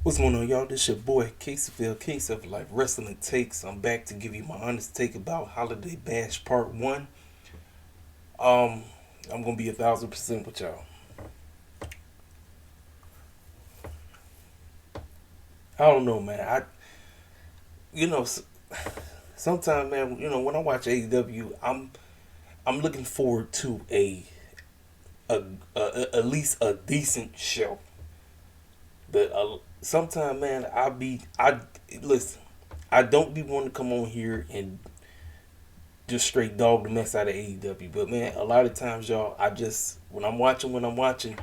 What's going on, y'all? This your boy Caseyville, Case of Life Wrestling Takes. I'm back to give you my honest take about Holiday Bash Part 1. I'm gonna be 1,000% with y'all. I don't know, man. You know, sometimes, man, when I watch AEW, I'm looking forward to at least a decent show. But sometimes, man, I listen. I don't be wanting to come on here and just straight dog the mess out of AEW. But man, a lot of times, y'all, when I'm watching,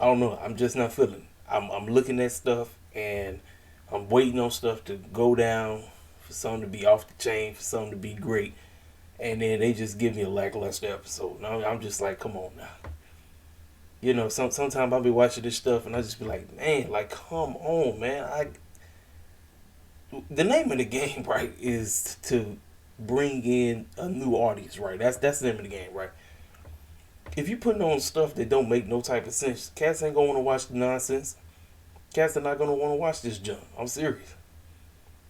I don't know. I'm just not feeling. I'm looking at stuff and I'm waiting on stuff to go down for something to be off the chain, for something to be great, and then they just give me a lackluster episode. Now I'm just like, come on now. Sometimes I'll be watching this stuff and I just be like, man, like, come on, man. The name of the game, right, is to bring in a new audience, right? That's the name of the game, right? If you putting on stuff that don't make no type of sense, cats ain't gonna want to watch the nonsense. Cats are not gonna want to watch this junk. I'm serious.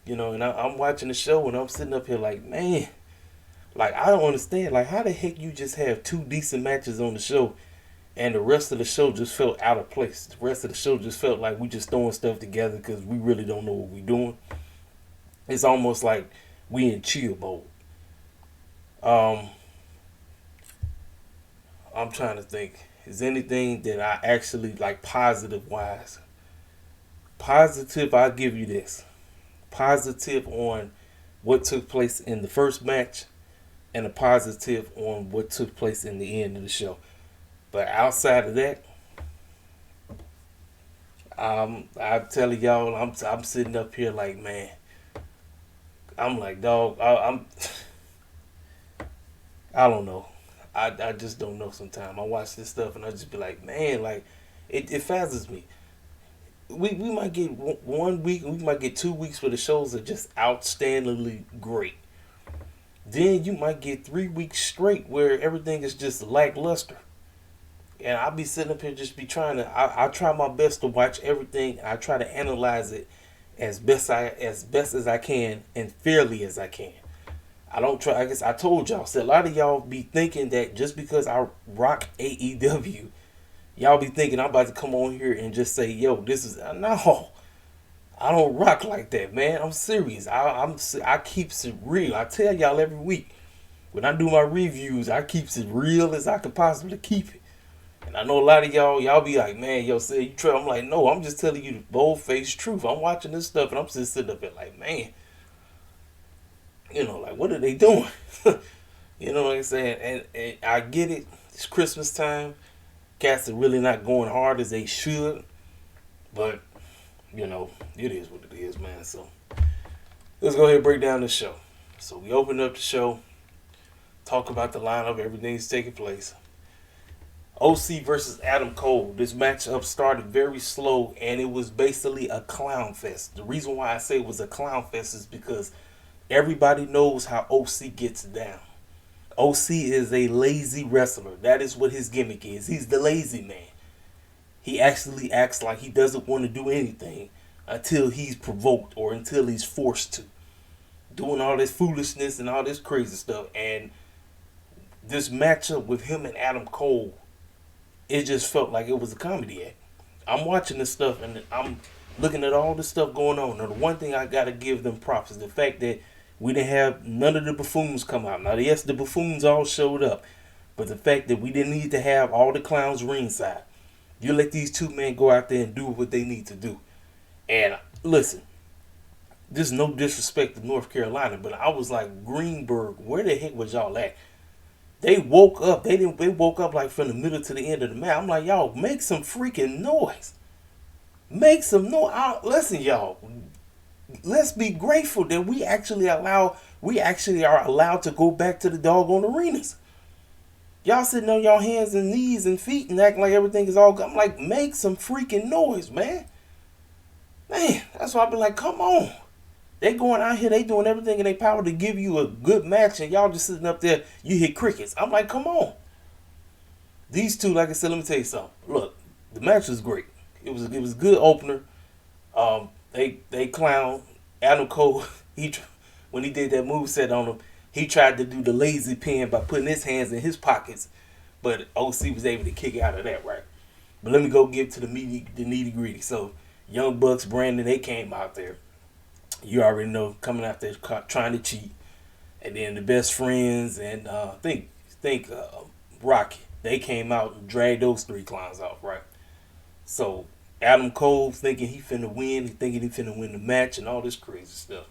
And I'm watching the show and I'm sitting up here like, man, like, I don't understand. Like, how the heck you just have two decent matches on the show and the rest of the show just felt out of place? The rest of the show just felt like we just throwing stuff together because we really don't know what we're doing. It's almost like we in chill mode. I'm trying to think. Is anything that I actually like positive wise? Positive, I'll give you this. Positive on what took place in the first match and a positive on what took place in the end of the show. But outside of that, I'm telling y'all, I'm sitting up here like, man, I'm like, dog, I don't know. I just don't know sometimes. I watch this stuff and I just be like, man, like, it fazes me. We might get 1 week and we might get 2 weeks where the shows are just outstandingly great. Then you might get 3 weeks straight where everything is just lackluster. And I'll be sitting up here just be trying to, I try my best to watch everything. I try to analyze it as best as I can and fairly as I can. I don't try. I guess I told y'all. So a lot of y'all be thinking that just because I rock AEW, y'all be thinking I'm about to come on here and just say, "Yo, this is no." I don't rock like that, man. I'm serious. I keeps it real. I tell y'all every week when I do my reviews, I keeps it real as I could possibly keep it. And I know a lot of y'all be like, "Man, yo, say you try." I'm like, no, I'm just telling you the bold faced truth. I'm watching this stuff and I'm just sitting up there like, man. Like, what are they doing? You know what I'm saying? And I get it. It's Christmas time. Cats are really not going hard as they should. But, it is what it is, man. So, let's go ahead and break down the show. So, we open up the show. Talk about the lineup. Everything's taking place. OC versus Adam Cole. This matchup started very slow. And it was basically a clown fest. The reason why I say it was a clown fest is because everybody knows how OC gets down. OC is a lazy wrestler. That is what his gimmick is. He's the lazy man. He actually acts like he doesn't want to do anything until he's provoked or until he's forced to. Doing all this foolishness and all this crazy stuff. And this matchup with him and Adam Cole, it just felt like it was a comedy act. I'm watching this stuff and I'm looking at all this stuff going on. Now, the one thing I got to give them props is the fact that we didn't have none of the buffoons come out. Now, yes, the buffoons all showed up. But the fact that we didn't need to have all the clowns ringside. You let these two men go out there and do what they need to do. And listen, there's no disrespect to North Carolina, but I was like, Greenberg, where the heck was y'all at? They woke up. They woke up like from the middle to the end of the match. I'm like, y'all, make some freaking noise. Make some noise. Listen, y'all. Let's be grateful that we actually are allowed to go back to the doggone arenas. Y'all sitting on y'all hands and knees and feet and acting like everything is all good. I'm like, make some freaking noise, man. Man, that's why I be like, come on. They going out here, they doing everything in their power to give you a good match, and y'all just sitting up there, you hit crickets. I'm like, come on. These two, like I said, let me tell you something. Look, the match was great. It was a good opener. They clown Adam Cole. When he did that moveset on him, he tried to do the lazy pin by putting his hands in his pockets, but OC was able to kick out of that, right? But let me go get to the nitty gritty. So Young Bucks, Brandon, they came out there. You already know, coming out there trying to cheat, and then the best friends and think Rocky, they came out and dragged those three clowns off, right? So Adam Cole thinking he finna win, thinking he finna win the match and all this crazy stuff.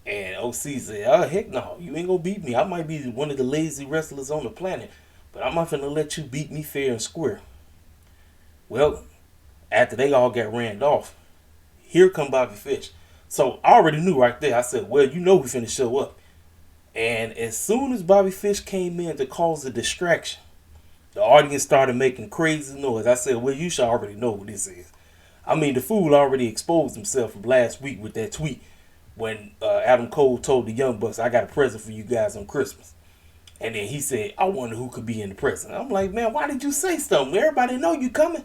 And OC said, oh, heck no, you ain't gonna beat me. I might be one of the lazy wrestlers on the planet, but I'm not finna let you beat me fair and square. Well, after they all got ran off, here come Bobby Fish. So I already knew right there. I said, well, you know we finna show up. And as soon as Bobby Fish came in to cause a distraction, the audience started making crazy noise. I said, well, you should already know what this is. I mean, the fool already exposed himself from last week with that tweet when Adam Cole told the Young Bucks, I got a present for you guys on Christmas. And then he said, I wonder who could be in the present. I'm like, man, why did you say something? Everybody know you coming.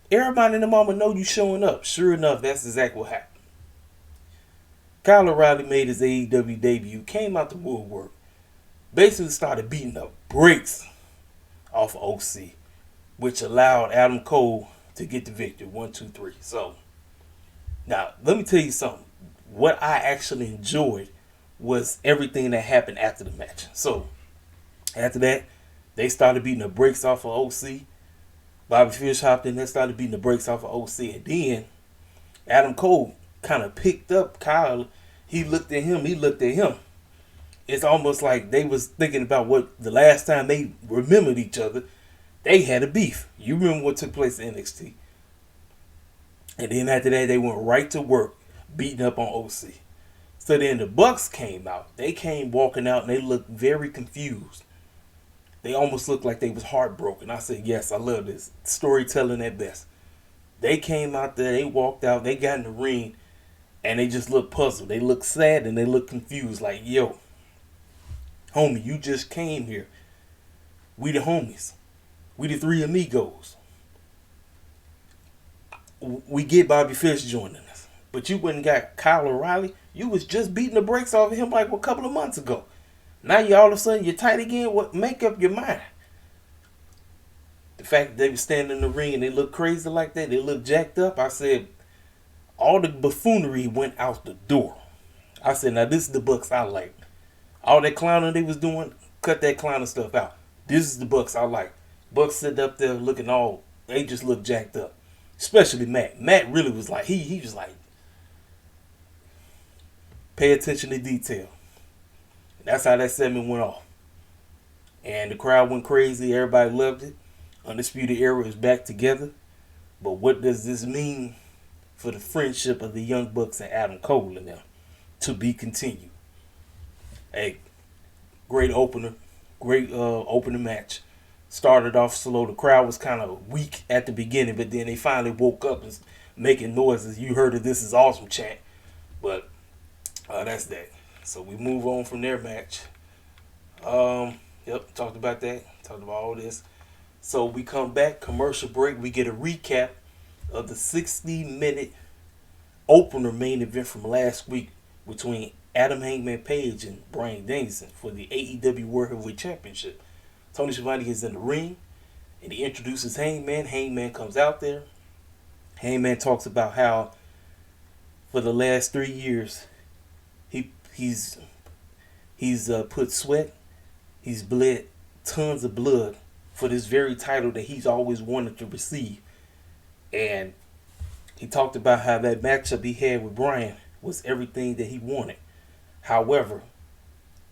Everybody in the moment know you showing up. Sure enough, that's exactly what happened. Kyle O'Reilly made his AEW debut, came out the woodwork, basically started beating the brakes off of OC, which allowed Adam Cole to get the victory. 1, 2, 3. So, now, let me tell you something. What I actually enjoyed was everything that happened after the match. So, after that, they started beating the brakes off of OC. Bobby Fish hopped in there, started beating the brakes off of OC. And then, Adam Cole kind of picked up Kyle. He looked at him, he looked at him. It's almost like they was thinking about what the last time they remembered each other, they had a beef. You remember what took place in NXT. And then after that, they went right to work, beating up on OC. So then the Bucks came out. They came walking out and they looked very confused. They almost looked like they was heartbroken. I said, yes, I love this. Storytelling at best. They came out there, they walked out, they got in the ring, and they just looked puzzled. They looked sad and they looked confused. Like, yo, homie, you just came here. We the homies. We the three amigos. We get Bobby Fish joining us. But you wouldn't got Kyle O'Reilly. You was just beating the brakes off of him like a couple of months ago. Now you all of a sudden you're tight again. What? Make up your mind. The fact that they were standing in the ring and they look crazy like that, they look jacked up. I said, all the buffoonery went out the door. I said, now this is the Bucks I like. All that clowning they was doing, cut that clowning stuff out. This is the Bucks I like. Bucks sitting up there looking all, they just look jacked up. Especially Matt. Matt really was like, he was like, pay attention to detail. And that's how that segment went off. And the crowd went crazy. Everybody loved it. Undisputed Era is back together. But what does this mean for the friendship of the Young Bucks and Adam Cole and them? To be continued. Hey, great opener. Great opening match. Started off slow. The crowd was kind of weak at the beginning, but then they finally woke up and making noises. You heard of This Is Awesome chant. But that's that. So we move on from their match. Yep, talked about that. Talked about all this. So we come back, commercial break. We get a recap of the 60-minute opener main event from last week between Adam Hangman Page and Bryan Danielson for the AEW World Heavyweight Championship. Tony Schiavone is in the ring, and he introduces Hangman. Hangman comes out there. Hangman talks about how for the last 3 years he's put sweat, he's bled tons of blood for this very title that he's always wanted to receive. And he talked about how that matchup he had with Bryan was everything that he wanted. However,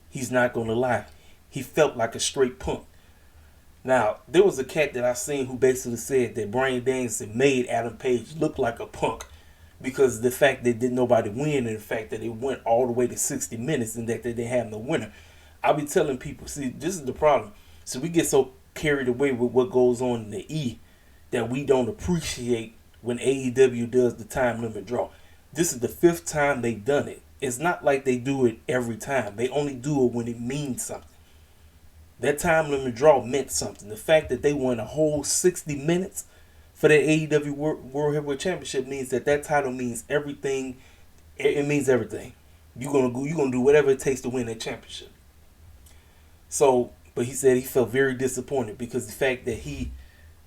he's not going to lie. He felt like a straight punk. Now, there was a cat that I seen who basically said that Bryan Danielson made Adam Page look like a punk because of the fact that didn't nobody win and the fact that it went all the way to 60 minutes and that they didn't have no winner. I'll be telling people, see, this is the problem. So we get so carried away with what goes on in the E that we don't appreciate when AEW does the time limit draw. This is the 5th time they've done it. It's not like they do it every time. They only do it when it means something. That time limit draw meant something. The fact that they went a whole 60 minutes for the AEW World Heavyweight Championship means that title means everything. It means everything. You're gonna do whatever it takes to win that championship. So, but he said he felt very disappointed because the fact that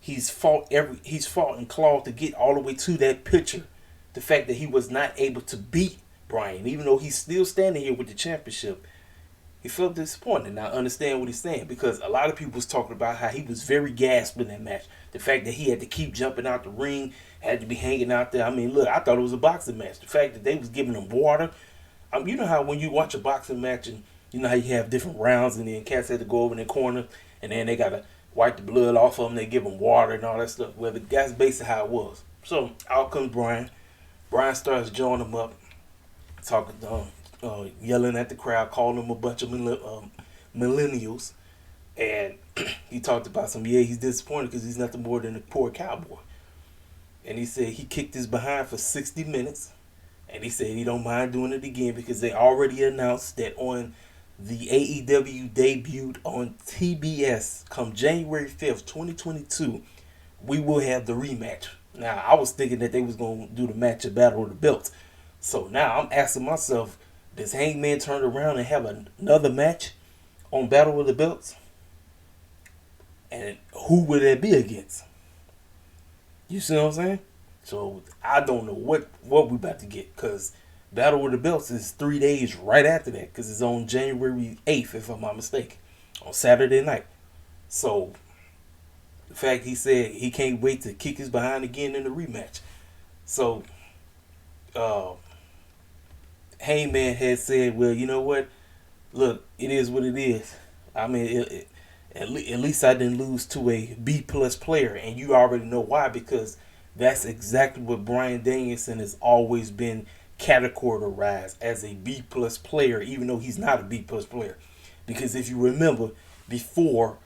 he's fought and clawed to get all the way to that picture. The fact that he was not able to beat Bryan, even though he's still standing here with the championship, he felt disappointed. Now, I understand what he's saying because a lot of people was talking about how he was very gasped in that match. The fact that he had to keep jumping out the ring, had to be hanging out there. I mean, look, I thought it was a boxing match. The fact that they was giving him water. You know how when you watch a boxing match and you know how you have different rounds and then cats had to go over in the corner and then they got to wipe the blood off of them. They give them water and all that stuff. Well, that's basically how it was. So out comes Bryan. Bryan starts joining him up, talking, yelling at the crowd, calling them a bunch of millennials. And he talked about he's disappointed because he's nothing more than a poor cowboy. And he said he kicked his behind for 60 minutes. And he said he don't mind doing it again because they already announced that on the AEW Debut on TBS come January 5th, 2022, we will have the rematch. Now, I was thinking that they was going to do the match at Battle of the Belts. So now I'm asking myself, does Hangman turn around and have another match on Battle of the Belts? And who would that be against? You see what I'm saying? So I don't know what we about to get because Battle of the Belts is 3 days right after that because it's on January 8th, if I'm not mistaken, on Saturday night. So the fact he said he can't wait to kick his behind again in the rematch. So Heyman had said, well, you know what? Look, it is what it is. I mean, at least I didn't lose to a B-plus player, and you already know why, because that's exactly what Bryan Danielson has always been categorized as, a B-plus player, even though he's not a B-plus player. Because if you remember, before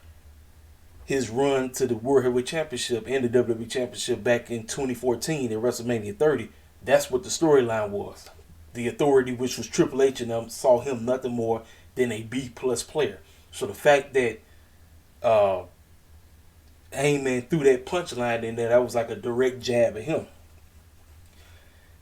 his run to the World Heavyweight Championship and the WWE Championship back in 2014 at WrestleMania 30, that's what the storyline was. The Authority, which was Triple H and them, saw him nothing more than a B-plus player. So the fact that Heyman threw that punchline in there, that was like a direct jab at him.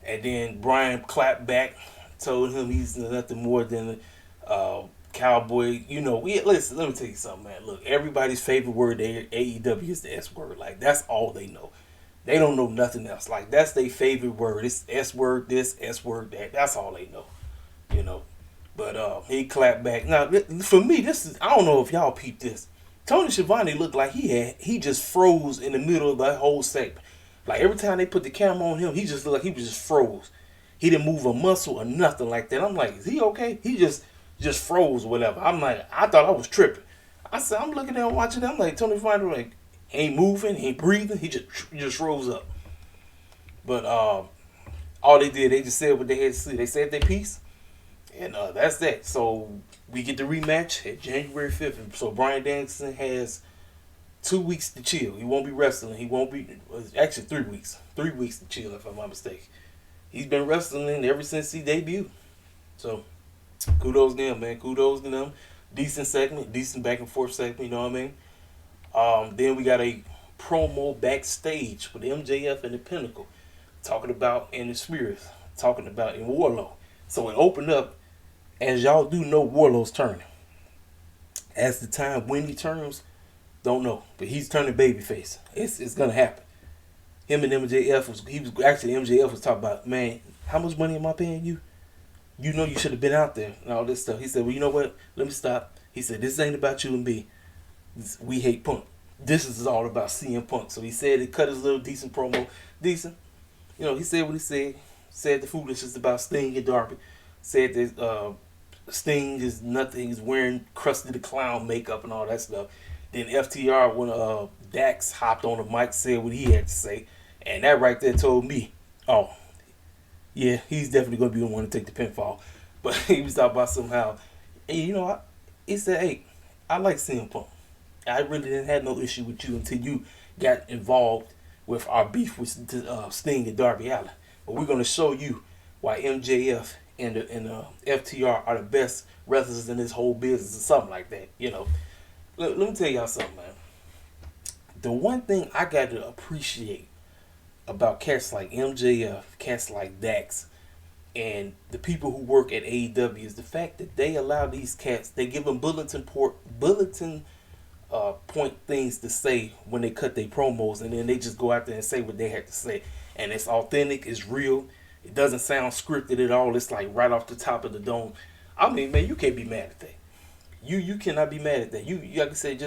And then Bryan clapped back, told him he's nothing more than a cowboy. You know, listen, let me tell you something, man. Look, everybody's favorite word at AEW is the S word. Like, that's all they know. They don't know nothing else. Like, that's their favorite word. It's S word this, S word that. That's all they know. You know. But he clapped back. Now, for me, this is, I don't know if y'all peeped this. Tony Schiavone looked like he just froze in the middle of that whole segment. Like, every time they put the camera on him, he just looked like he was just froze. He didn't move a muscle or nothing like that. I'm like, is he okay? He just froze or whatever. I'm like, I thought I was tripping. I said, I'm looking at him watching that. I'm like, Tony Schiavone, like, ain't moving, ain't breathing. He just froze up. But all they did, they just said what they had to say. They said their piece. And that's that. So we get the rematch at January 5th. And so Bryan Danielson has 2 weeks to chill. He won't be wrestling. He won't be, actually 3 weeks. 3 weeks to chill, if I'm not mistaken. He's been wrestling ever since he debuted. So kudos to him, man. Kudos to them. Decent segment. Decent back and forth segment. You know what I mean? Then we got a promo backstage with MJF and the Pinnacle. Talking about in the Spirits. Talking about in Warlow. So it opened up. As y'all do know, Warlow's turning. As the time when he turns, don't know. But he's turning babyface. It's gonna happen. Him and MJF MJF was talking about, man, how much money am I paying you? You know you should have been out there and all this stuff. He said, well, you know what? Let me stop. He said, this ain't about you and me. We hate Punk. This is all about CM Punk. So he said he cut his little decent promo. Decent. You know, he said what he said. Said the foolishness about Sting and Darby. Said that Sting is nothing. He's wearing Krusty the Clown makeup and all that stuff. Then FTR, when Dax hopped on the mic, said what he had to say. And that right there told me, oh, yeah, he's definitely going to be the one to take the pinfall. But he was talking about somehow, hey, you know, he said, hey, I like CM Punk. I really didn't have no issue with you until you got involved with our beef with Sting and Darby Allen. But we're going to show you why MJF and FTR are the best wrestlers in this whole business or something like that. You know, let me tell y'all something, man. The one thing I got to appreciate about cats like MJF, cats like Dax, and the people who work at AEW is the fact that they allow these cats, they give them bulletin point things to say when they cut their promos, and then they just go out there and say what they had to say. And it's authentic, it's real, it doesn't sound scripted at all. It's like right off the top of the dome. I mean, man, you can't be mad at that. You cannot be mad at that. You like I said,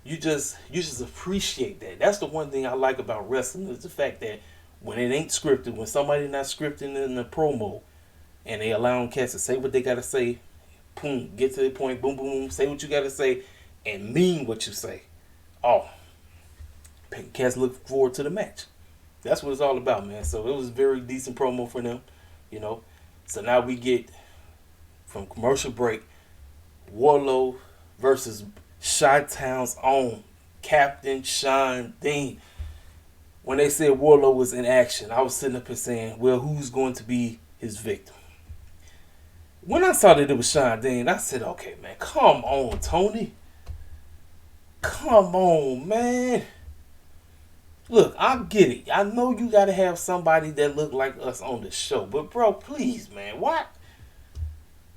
you just appreciate that. That's the one thing I like about wrestling is the fact that when it ain't scripted, when somebody not scripting in the promo, and they allowing cats to say what they gotta say, boom, get to the point, boom, boom, say what you gotta say, and mean what you say. Oh, cats look forward to the match. That's what it's all about, man. So it was a very decent promo for them, you know. So now we get from commercial break, Warlow versus Chi-Town's own Captain Sean Dean. When they said Warlow was in action, I was sitting up here saying, well, who's going to be his victim? When I saw that it was Sean Dean, I said, okay, man, come on, Tony. Come on, man. Look, I get it. I know you got to have somebody that look like us on the show. But, bro, please, man, what?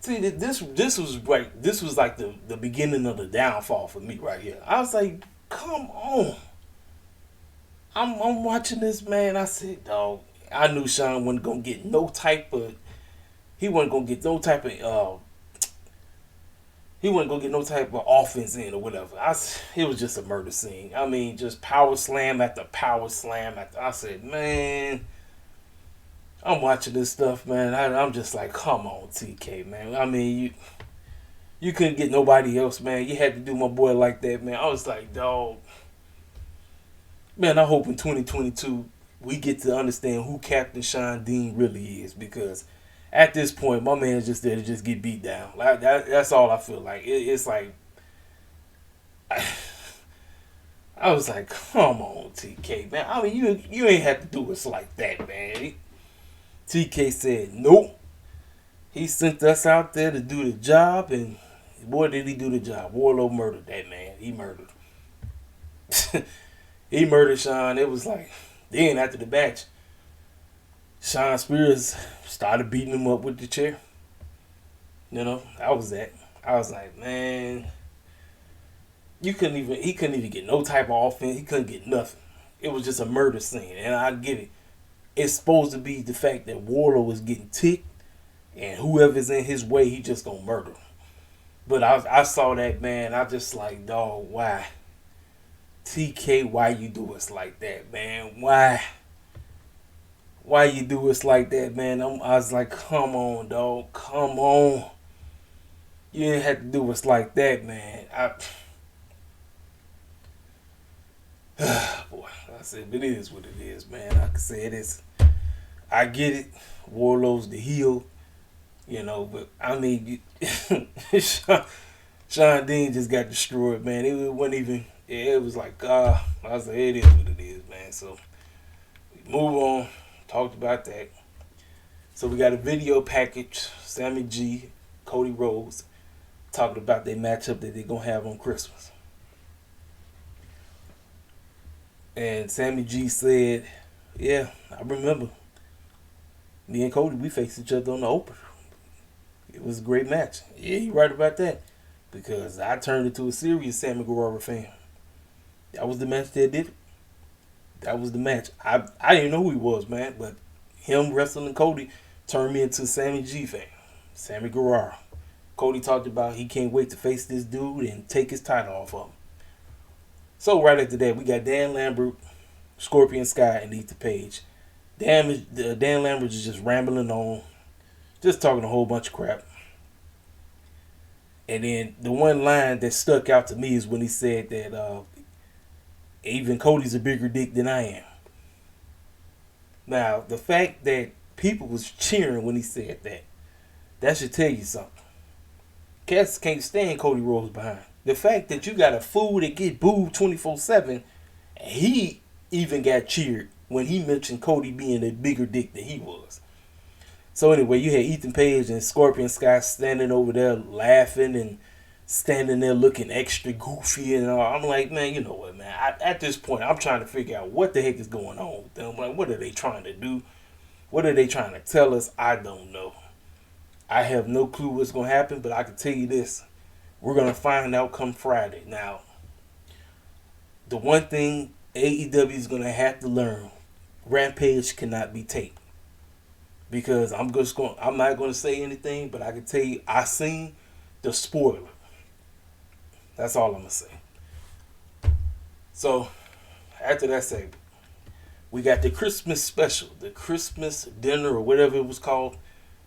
See, this was like the beginning of the downfall for me right here. I was like, come on. I'm watching this, man. I said, dog, I knew Sean wasn't going to get no type of, he wasn't going to get no type of, offense in or whatever. It was just a murder scene. I mean, just power slam after power slam after. I said, man, I'm watching this stuff, man. I'm just like, come on, TK, man. I mean, you couldn't get nobody else, man. You had to do my boy like that, man. I was like, dog. Man, I hope in 2022 we get to understand who Captain Sean Dean really is, because at this point, my man's just there to just get beat down. Like that's all I feel like. It's like I was like, come on, TK, man. I mean, you ain't have to do us like that, man. TK said, nope. He sent us out there to do the job, and boy, did he do the job. Warlow murdered that man. He murdered. He murdered Sean. It was like, then after the match, Sean Spears started beating him up with the chair. You know, that was that. I was like, man, he couldn't even get no type of offense. He couldn't get nothing. It was just a murder scene, and I get it. It's supposed to be the fact that Warlow was getting ticked, and whoever's in his way, he just gonna murder. But I saw that, man. I just like, dog, why? TK, why you do us like that, man? Why? Why you do us like that, man? I was like, come on, dog. Come on. You didn't have to do us like that, man. Boy, I said, but it is what it is, man. Like I said, I get it. Warlow's the heel, you know, but I mean, Sean Dean just got destroyed, man. It wasn't even, it was like, I was like, it is what it is, man. So, we move on. Talked about that. So, we got a video package. Sammy G, Cody Rhodes, talking about their matchup that they're going to have on Christmas. And Sammy G said, yeah, I remember. Me and Cody, we faced each other on the opener. It was a great match. Yeah, you're right about that. Because I turned into a serious Sammy Guevara fan. That was the match that did it. That was the match. I didn't know who he was, man. But him wrestling Cody turned me into a Sammy G fan. Sammy Guevara. Cody talked about he can't wait to face this dude and take his title off of him. So right after that, we got Dan Lambert, Scorpion Sky, and Ethan Page. Dan Lambert is just rambling on, just talking a whole bunch of crap. And then the one line that stuck out to me is when he said that even Cody's a bigger dick than I am. Now, the fact that people was cheering when he said that should tell you something. Cats can't stand Cody Rhodes behind. The fact that you got a fool that get booed 24/7, and he even got cheered when he mentioned Cody being a bigger dick than he was. So anyway, you had Ethan Page and Scorpion Sky standing over there laughing and standing there looking extra goofy and all. I'm like, man, you know what, man? At this point, I'm trying to figure out what the heck is going on with them. Like, what are they trying to do? What are they trying to tell us? I don't know. I have no clue what's going to happen, but I can tell you this. We're going to find out come Friday. Now, the one thing AEW is going to have to learn, Rampage cannot be taped. Because I'm not going to say anything, but I can tell you, I seen the spoiler. That's all I'm going to say. So, after that segment, we got the Christmas special, the Christmas dinner or whatever it was called.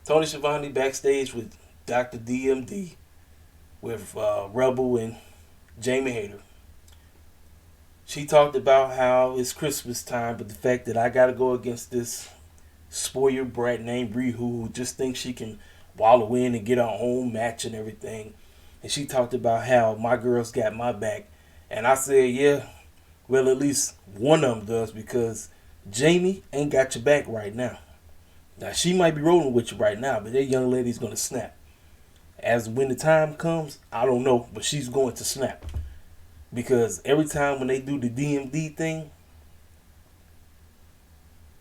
Tony Schiavone backstage with Dr. DMD, with Rebel and Jamie Hayter. She talked about how it's Christmas time, but the fact that I got to go against this spoiled brat named Ree who just thinks she can wallow in and get her own match and everything. And she talked about how my girls got my back. And I said, yeah, well, at least one of them does, because Jamie ain't got your back right now. Now, she might be rolling with you right now, but that young lady's going to snap. As when the time comes, I don't know, but she's going to snap. Because every time when they do the DMD thing,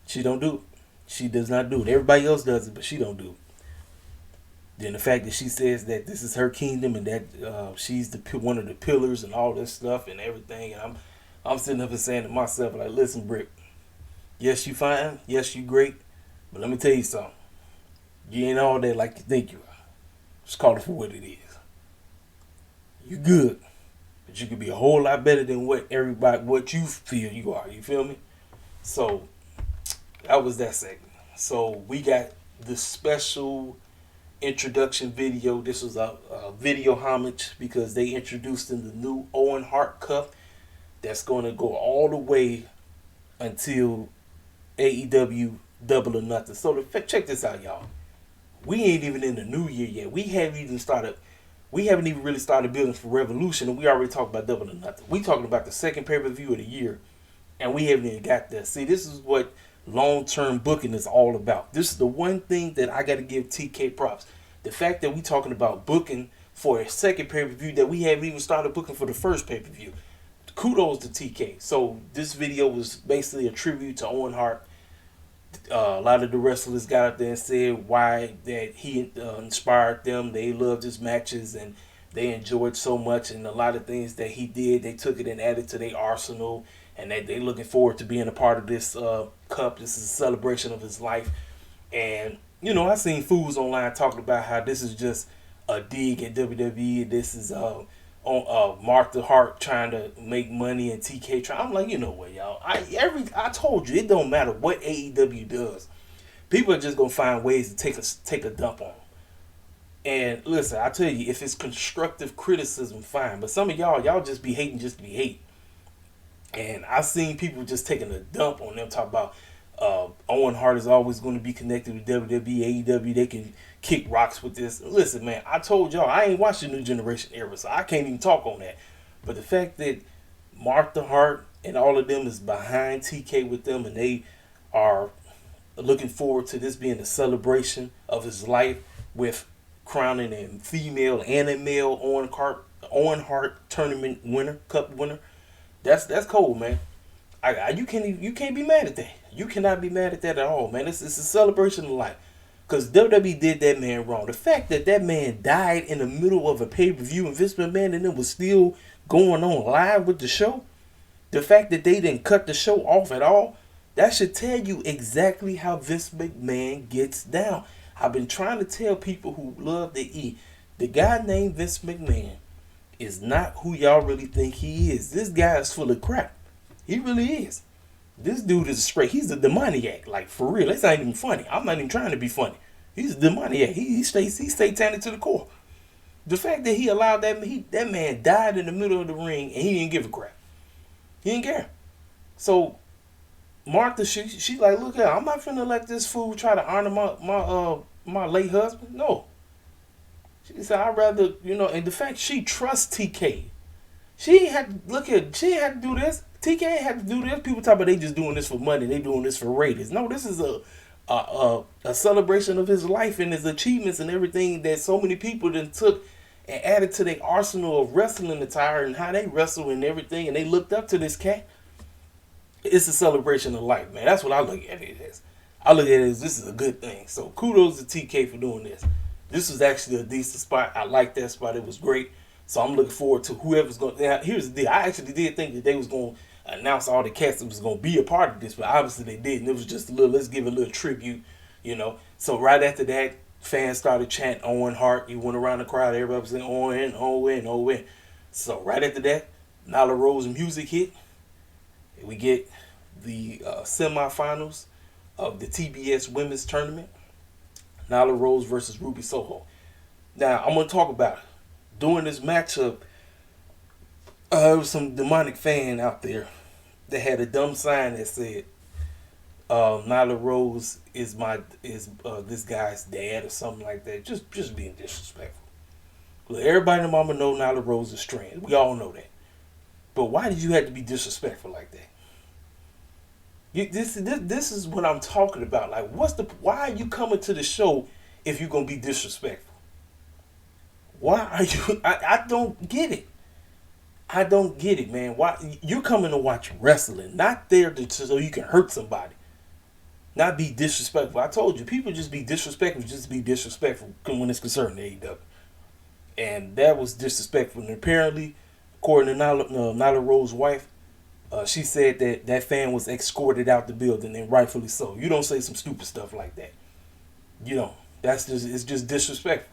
she don't do it. She does not do it. Everybody else does it, but she don't do it. Then the fact that she says that this is her kingdom and that she's one of the pillars and all this stuff and everything, and I'm sitting up and saying to myself, like, listen, Brick, yes, you fine, yes, you great, but let me tell you something. You ain't all that like you think you are. Just call it for what it is. You good, but you could be a whole lot better than what you feel you are. You feel me? So that was that segment. So we got the special introduction video. This was a video homage because they introduced in the new Owen Hart Cup that's going to go all the way until AEW Double or Nothing. So check this out, y'all. We ain't even in the new year yet. We haven't even really started building for Revolution, and we already talked about Double or Nothing. We talking about the second pay-per-view of the year, and we haven't even got there. See, this is what long-term booking is all about. This is the one thing that I got to give TK props. The fact that we talking about booking for a second pay-per-view that we haven't even started booking for the first pay-per-view. Kudos to TK. So this video was basically a tribute to Owen Hart. A lot of the wrestlers got up there and said why that he inspired them. They loved his matches and they enjoyed so much, and a lot of things that he did, they took it and added to their arsenal, and they looking forward to being a part of this cup. This is a celebration of his life. And you know, I seen fools online talking about how this is just a dig at WWE. This is Martha Hart trying to make money and TK trying. I'm like, you know what, y'all? I told you, it don't matter what AEW does. People are just gonna find ways to take a dump on them. And listen, I tell you, if it's constructive criticism, fine. But some of y'all just be hating just to be hating. And I've seen people just taking a dump on them, talk about Owen Hart is always going to be connected with WWE, AEW. They can kick rocks with this. Listen, man, I told y'all I ain't watched the New Generation era, so I can't even talk on that. But the fact that Martha Hart and all of them is behind TK with them, and they are looking forward to this being a celebration of his life with crowning a female and a male Owen Hart tournament winner, cup winner. That's cold, man. You can't be mad at that. You cannot be mad at that at all, man. It's a celebration of life. Because WWE did that man wrong. The fact that man died in the middle of a pay-per-view and Vince McMahon and them was still going on live with the show, the fact that they didn't cut the show off at all, that should tell you exactly how Vince McMahon gets down. I've been trying to tell people who love the E, the guy named Vince McMahon is not who y'all really think he is. This guy is full of crap. He really is. This dude is straight. He's a demoniac. Like, for real. It's not even funny. I'm not even trying to be funny. He's a demoniac. He satanic to the core. The fact that he allowed that man died in the middle of the ring and he didn't give a crap. He didn't care. So Martha, she like, look here, I'm not finna let this fool try to honor my late husband. No. She said, I'd rather, and the fact she trusts TK. She ain't had to do this. TK ain't had to do this. People talk about they just doing this for money. They doing this for ratings. No, this is a celebration of his life and his achievements and everything that so many people then took and added to their arsenal of wrestling attire and how they wrestle and everything, and they looked up to this cat. It's a celebration of life, man. That's what I look at it as. I look at it as this is a good thing. So kudos to TK for doing this. This was actually a decent spot. I like that spot. It was great. So I'm looking forward to whoever's going to. Now, here's the deal. I actually did think that they was going to announce all the cats that was going to be a part of this, but obviously they didn't. It was just a little, let's give a little tribute, you know. So right after that, fans started chanting Owen Hart. You went around the crowd, everybody was saying Owen, Owen, Owen. So right after that, Nyla Rose music hit. We get the semifinals of the TBS Women's Tournament. Nyla Rose versus Ruby Soho. Now, I'm going to talk about it. During this matchup, there was some demonic fan out there that had a dumb sign that said, Nyla Rose is this guy's dad or something like that. Just being disrespectful. Look, everybody in the mama know Nyla Rose is trans. We all know that. But why did you have to be disrespectful like that? This is what I'm talking about. Like, why are you coming to the show if you're gonna be disrespectful? Why are you? I don't get it. I don't get it, man. Why you're coming to watch wrestling, not there so you can hurt somebody, not be disrespectful. I told you, people just be disrespectful, when it's concerned to AEW, and that was disrespectful. And apparently, according to Nyla Rose's wife, she said that fan was escorted out the building, and rightfully so. You don't say some stupid stuff like that. You know, it's just disrespectful.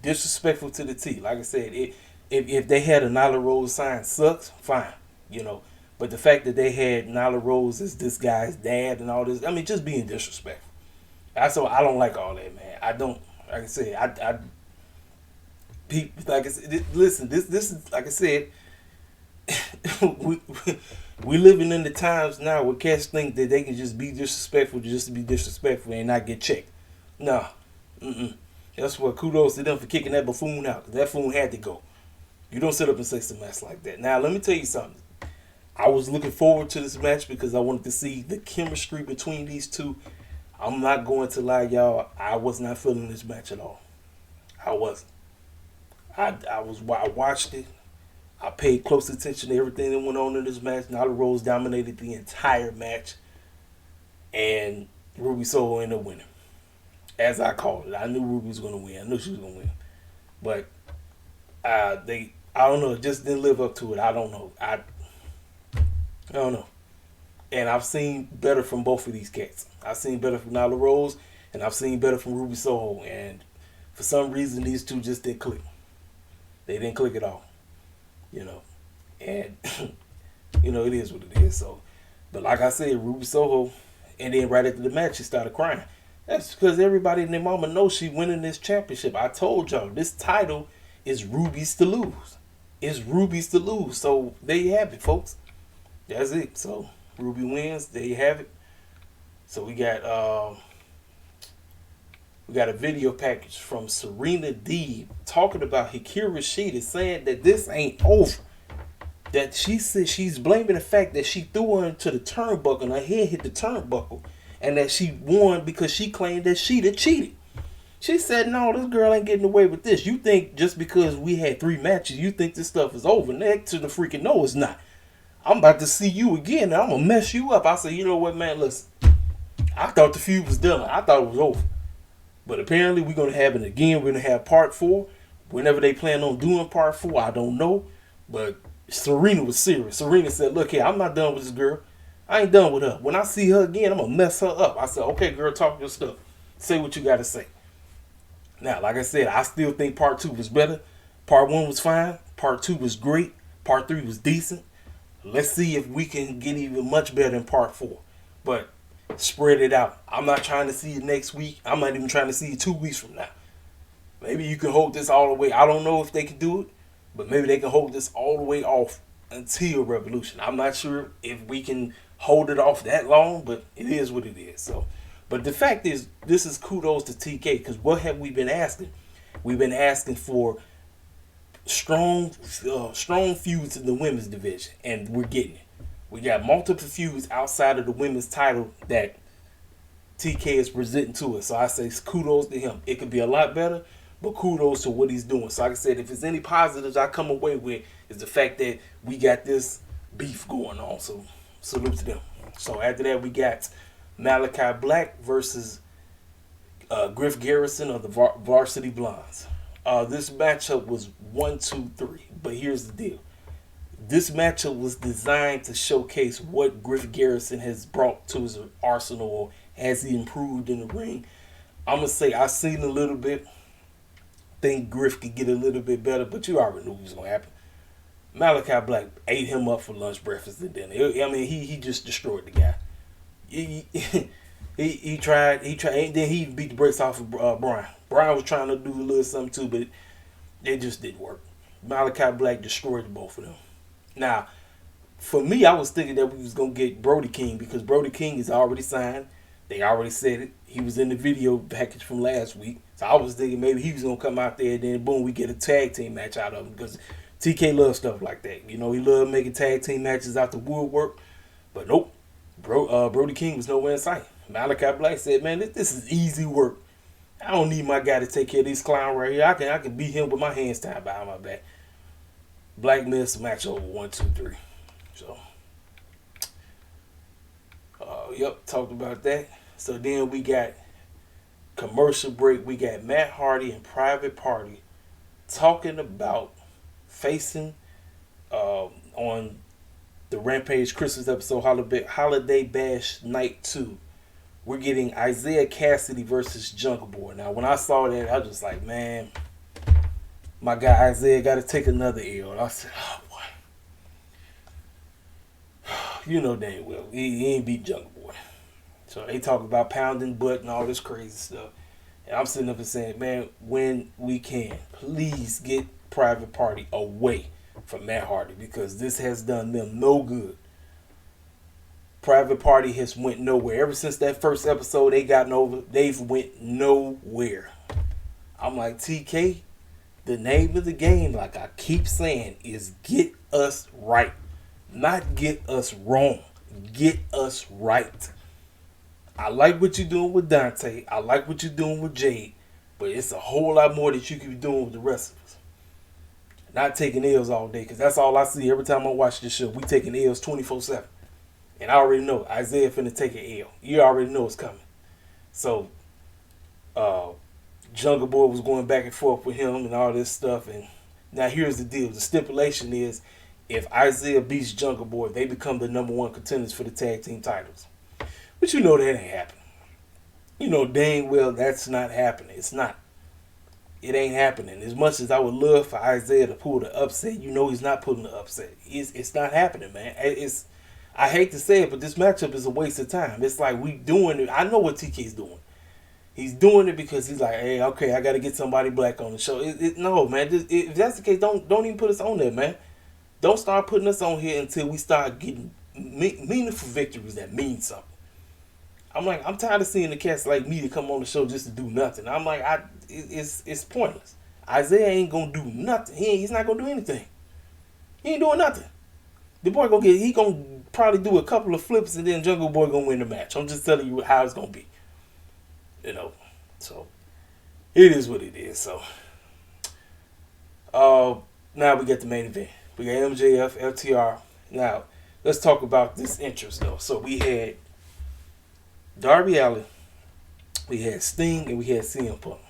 Disrespectful to the T. Like I said, if they had a Nyla Rose sign, sucks, fine. You know, but the fact that they had Nyla Rose as this guy's dad and all this, I mean, just being disrespectful. I don't like all that, man. I don't. Like I said, listen. This is like I said. we living in the times now where cats think that they can just be disrespectful just to be disrespectful and not get checked. Nah. That's what kudos to them for kicking that buffoon out. That buffoon had to go. You don't sit up and say some mess like that. Now, let me tell you something. I was looking forward to this match because I wanted to see the chemistry between these two. I'm not going to lie, y'all. I was not feeling this match at all. I wasn't. I watched it. I paid close attention to everything that went on in this match. Nyla Rose dominated the entire match. And Ruby Soho ended up winning. As I called it. I knew Ruby was going to win. I knew she was going to win. But I don't know. It just didn't live up to it. I don't know. I don't know. And I've seen better from both of these cats. I've seen better from Nyla Rose. And I've seen better from Ruby Soho. And for some reason, these two just didn't click. They didn't click at all. You know, and you know, it is what it is. So, but like I said, Ruby Soho, and then right after the match, she started crying. That's because everybody and their mama knows she winning this championship. I told y'all, this title is Ruby's to lose. It's Ruby's to lose. So there you have it, folks. That's it. So Ruby wins. There you have it. So we got a video package from Serena Deeb talking about Hikaru Shida, saying that this ain't over. That she said she's blaming the fact that she threw her into the turnbuckle and her head hit the turnbuckle, and that she won because she claimed that Shida cheated. She said, no, this girl ain't getting away with this. You think just because we had 3 matches, you think this stuff is over? Next to the freaking no, it's not. I'm about to see you again and I'm going to mess you up. I said, you know what, man, listen. I thought the feud was done. I thought it was over. But apparently we're going to have it again. We're going to have part 4. Whenever they plan on doing part 4, I don't know. But Serena was serious. Serena said, look here, I'm not done with this girl. I ain't done with her. When I see her again, I'm going to mess her up. I said, okay, girl, talk your stuff. Say what you got to say. Now, like I said, I still think part 2 was better. Part 1 was fine. Part 2 was great. Part 3 was decent. Let's see if we can get even much better in part 4. But spread it out. I'm not trying to see it next week. I'm not even trying to see it 2 weeks from now. Maybe you can hold this all the way. I don't know if they can do it, but maybe they can hold this all the way off until Revolution. I'm not sure if we can hold it off that long, but it is what it is. So, but the fact is, this is kudos to TK, because what have we been asking? We've been asking for strong feuds in the women's division, and we're getting it. We got multiple feuds outside of the women's title that TK is presenting to us. So I say kudos to him. It could be a lot better, But kudos to what he's doing. So like I said, if there's any positives I come away with, is the fact that we got this beef going on. So salute to them. So after that, we got Malachi Black versus Griff Garrison of the Varsity Blondes. This matchup was 1, 2, 3. But here's the deal. This matchup was designed to showcase what Griff Garrison has brought to his arsenal, or has he improved in the ring. I'm going to say I've seen a little bit. Think Griff could get a little bit better, but you already knew what was going to happen. Malachi Black ate him up for lunch, breakfast, and dinner. I mean, he just destroyed the guy. He tried, and then he beat the brakes off of Brian. Brian was trying to do a little something too, but it just didn't work. Malachi Black destroyed both of them. Now, for me, I was thinking that we was going to get Brody King, because Brody King is already signed. They already said it. He was in the video package from last week. So I was thinking maybe he was going to come out there, and then boom, we get a tag team match out of him, because TK loves stuff like that. You know, he loved making tag team matches out the woodwork. But nope, Brody King was nowhere in sight. Malachi Black said, man, this is easy work. I don't need my guy to take care of this clown right here. I can beat him with my hands tied behind my back. Black missed match over 1, 2, 3. So, yep, talked about that. So then we got commercial break. We got Matt Hardy and Private Party talking about facing on the Rampage Christmas episode, Holiday Bash Night 2. We're getting Isaiah Cassidy versus Jungle Boy. Now, when I saw that, I was just like, man, my guy Isaiah got to take another L. And I said, oh, boy. You know dang well, he ain't beat Jungle Boy. So they talk about pounding butt and all this crazy stuff. And I'm sitting up and saying, man, when we can, please get Private Party away from Matt Hardy, because this has done them no good. Private Party has went nowhere. Ever since that first episode they've went nowhere. I'm like, TK, the name of the game, like I keep saying, is get us right. Not get us wrong. Get us right. I like what you're doing with Dante. I like what you're doing with Jade. But it's a whole lot more that you could be doing with the rest of us. Not taking L's all day, because that's all I see every time I watch this show. We taking L's 24/7. And I already know Isaiah finna take an L. You already know it's coming. So, Jungle Boy was going back and forth with him and all this stuff. And now here's the deal. The stipulation is, if Isaiah beats Jungle Boy, they become the #1 contenders for the tag team titles. But you know that ain't happening. You know dang well that's not happening. It's not. It ain't happening. As much as I would love for Isaiah to pull the upset, you know he's not pulling the upset. It's not happening, man. I hate to say it, but this matchup is a waste of time. It's like we doing it. I know what TK's doing. He's doing it because he's like, hey, okay, I got to get somebody black on the show. No, man. If that's the case, don't even put us on there, man. Don't start putting us on here until we start getting meaningful victories that mean something. I'm like, I'm tired of seeing the cats like me to come on the show just to do nothing. I'm like, it's pointless. Isaiah ain't gonna do nothing. He's not gonna do anything. He ain't doing nothing. The boy gonna probably do a couple of flips, and then Jungle Boy gonna win the match. I'm just telling you how it's gonna be. You know, so it is what it is. So, now we get the main event. We got MJF, FTR. Now, let's talk about this interest though. So we had Darby Allen, we had Sting, and we had CM Punk.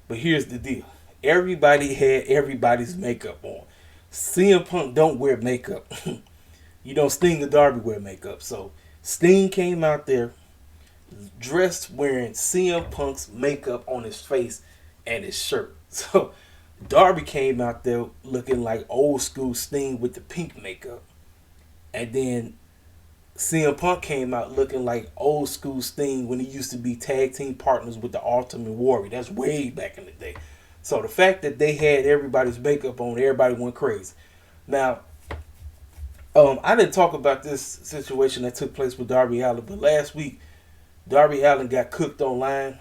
But here's the deal. Everybody had everybody's makeup on. CM Punk don't wear makeup. You know, Sting and Darby wear makeup. So Sting came out there dressed wearing CM Punk's makeup on his face and his shirt. So Darby came out there looking like old school Sting with the pink makeup. And then CM Punk came out looking like old school Sting when he used to be tag team partners with the Ultimate Warrior. That's way back in the day. So the fact that they had everybody's makeup on, everybody went crazy. Now, I didn't talk about this situation that took place with Darby Allen, but last week, Darby Allen got cooked online.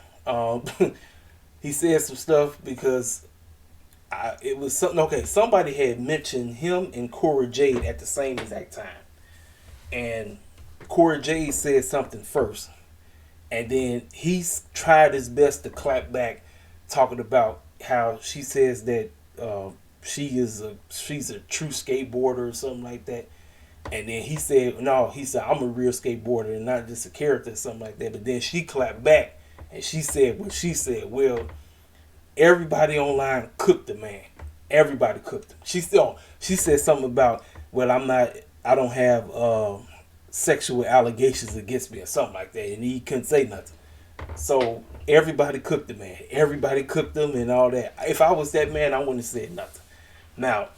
He said some stuff because it was something. Okay, somebody had mentioned him and Cora Jade at the same exact time. And Cora Jade said something first. And then he's tried his best to clap back, talking about how she says that she's a true skateboarder or something like that. And then he said, no, he said, I'm a real skateboarder and not just a character or something like that. But then she clapped back and she said what she said. Well, everybody online cooked the man. Everybody cooked him. She said something about, well, I don't have sexual allegations against me or something like that. And he couldn't say nothing. So everybody cooked the man. Everybody cooked him and all that. If I was that man, I wouldn't have said nothing. Now,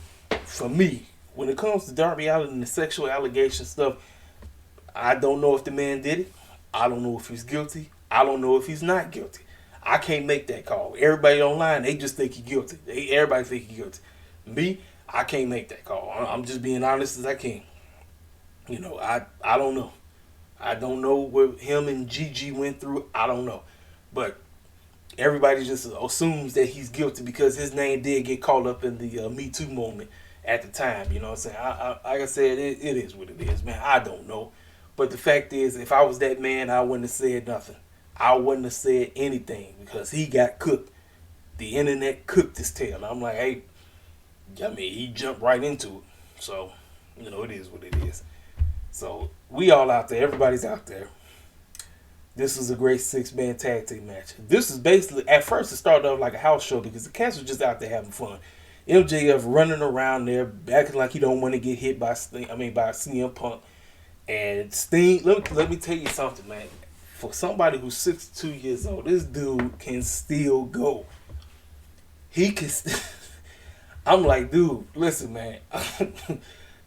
for me, when it comes to Darby Allen and the sexual allegation stuff, I don't know if the man did it. I don't know if he's guilty. I don't know if he's not guilty. I can't make that call. Everybody online, they just think he's guilty. Everybody think he's guilty. Me, I can't make that call. I'm just being honest as I can. You know, I don't know. I don't know what him and Gigi went through. I don't know. But everybody just assumes that he's guilty because his name did get caught up in the Me Too moment at the time. You know what I'm saying? Like I said, it is what it is, man. I don't know. But the fact is, if I was that man, I wouldn't have said nothing. I wouldn't have said anything because he got cooked. The internet cooked his tail. I'm like, hey, I mean, he jumped right into it. So, you know, it is what it is. So, we all out there. Everybody's out there. This was a great 6-man tag team match. This is basically, at first it started off like a house show because the cats were just out there having fun. MJF running around there, acting like he don't want to get hit by CM Punk. And Sting, let me tell you something, man. For somebody who's 62 years old, this dude can still go. He can I'm like, dude, listen, man.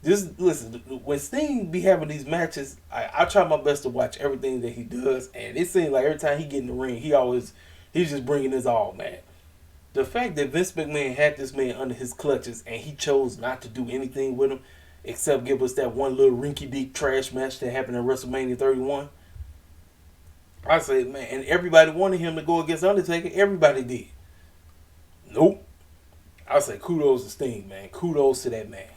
Listen, when Sting be having these matches, I try my best to watch everything that he does, and it seems like every time he get in the ring, he's just bringing his all, man. The fact that Vince McMahon had this man under his clutches and he chose not to do anything with him except give us that one little rinky-dink trash match that happened at WrestleMania 31, I said, man, and everybody wanted him to go against Undertaker. Everybody did. Nope. I say kudos to Sting, man. Kudos to that man.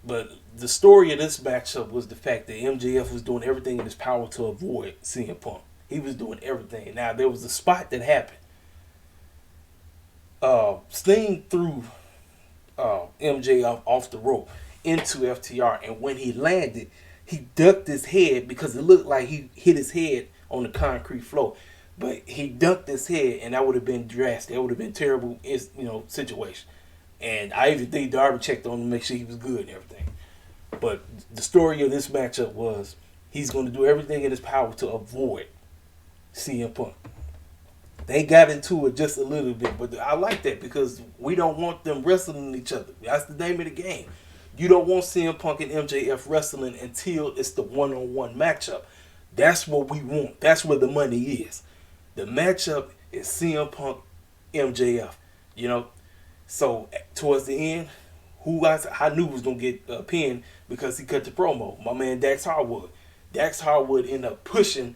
But the story of this matchup was the fact that MJF was doing everything in his power to avoid CM Punk. He was doing everything. Now, there was a spot that happened. Sting threw MJF off the rope into FTR, and when he landed, he ducked his head because it looked like he hit his head on the concrete floor. But he ducked his head, and that would have been drastic. That would have been a terrible, situation. And I even think Darby checked on him to make sure he was good and everything. But the story of this matchup was he's going to do everything in his power to avoid CM Punk. They got into it just a little bit, but I like that because we don't want them wrestling each other. That's the name of the game. You don't want CM Punk and MJF wrestling until it's the one-on-one matchup. That's what we want. That's where the money is. The matchup is CM Punk, MJF. So towards the end, who I knew was gonna get pinned because he cut the promo. My man Dax Harwood. Dax Harwood ended up pushing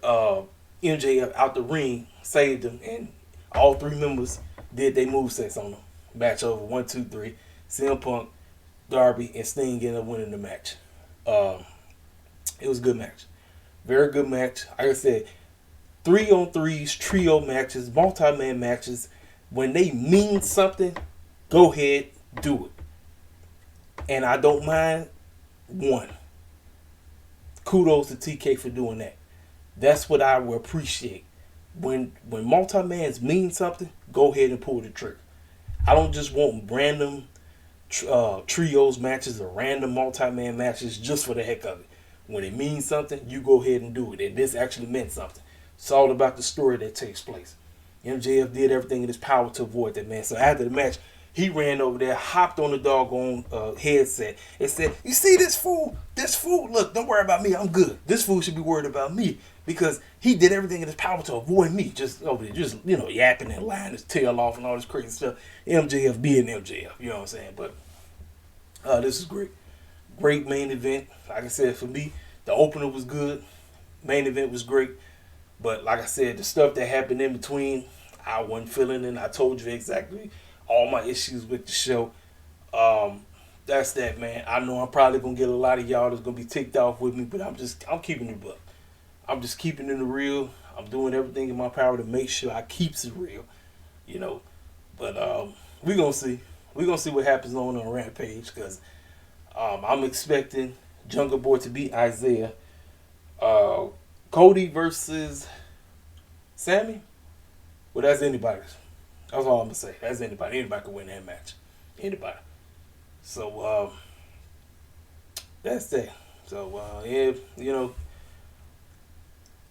MJF out the ring, saved him, and all three members did their movesets on him. Match over 1, 2, 3. CM Punk, Darby, and Sting ended up winning the match. It was a good match. Very good match. Like I said, 3-on-3s, trio matches, multi-man matches. When they mean something, go ahead, do it. And I don't mind one. Kudos to TK for doing that. That's what I will appreciate. When multi-mans mean something, go ahead and pull the trigger. I don't just want random trios matches or random multi-man matches just for the heck of it. When it means something, you go ahead and do it. And this actually meant something. It's all about the story that takes place. MJF did everything in his power to avoid that, man. So after the match, he ran over there, hopped on the doggone headset, and said, "You see this fool? This fool, look, don't worry about me. I'm good. This fool should be worried about me because he did everything in his power to avoid me." Just over there, yapping and lying his tail off and all this crazy stuff. MJF being MJF, you know what I'm saying? But this is great. Great main event. Like I said, for me, the opener was good. Main event was great. But like I said, the stuff that happened in between, I wasn't feeling it. I told you exactly all my issues with the show. That's that, man. I know I'm probably going to get a lot of y'all that's going to be ticked off with me, but I'm keeping it up. I'm just keeping it real. I'm doing everything in my power to make sure I keeps it real, you know. But we're going to see. We're going to see what happens on Rampage because I'm expecting Jungle Boy to beat Isaiah. Cody versus Sammy? Well, that's anybody's. That's all I'm going to say. That's anybody. Anybody can win that match. Anybody. So, that's that. So, yeah, you know,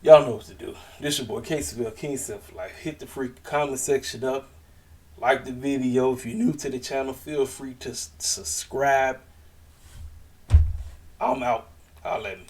y'all know what to do. This your boy, Caseyville, King Self Life. Hit the freak comment section up. Like the video. If you're new to the channel, feel free to subscribe. I'm out. I'll let me.